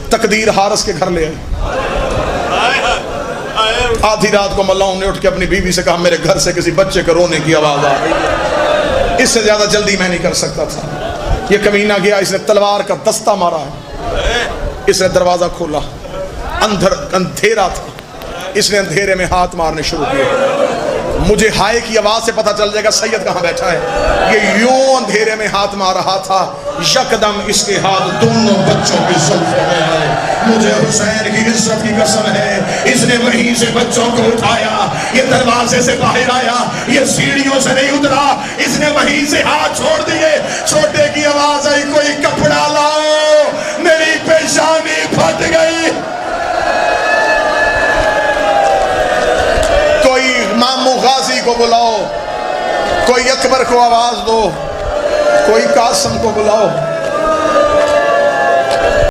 तकदीर हारस के घर ले आई। आधी रात को मल्लाओं ने उठ के अपनी बीवी से कहा मेरे घर से किसी बच्चे के रोने की आवाज आ रही, इससे ज्यादा जल्दी मैं नहीं कर सकता था। ये कमीना गया, इसने तलवार का दस्ता मारा है, इसने दरवाजा खोला, अंधेरा था, इसने अंधेरे में हाथ मारने शुरू किए। मुझे हाय की आवाज से पता चल जाएगा सैयद कहाँ बैठा है। ये यूं अंधेरे में हाथ मार रहा था, यकदम इसके हाथ दोनों बच्चों की जुल्फों में आए। मुझे हुसैन की इज्जत की कसम है, इसने वहीं से बच्चों को उठाया, ये दरवाजे से बाहर आया, ये सीढ़ियों से नहीं उतरा, इसने वहीं से हाथ छोड़ दिए। छोटे की आवाज आई कोई कपड़ा लाओ, मेरी पेशानी फट गई। मामू गाजी को बुलाओ, कोई अकबर को आवाज दो, कोई कासम को बुलाओ।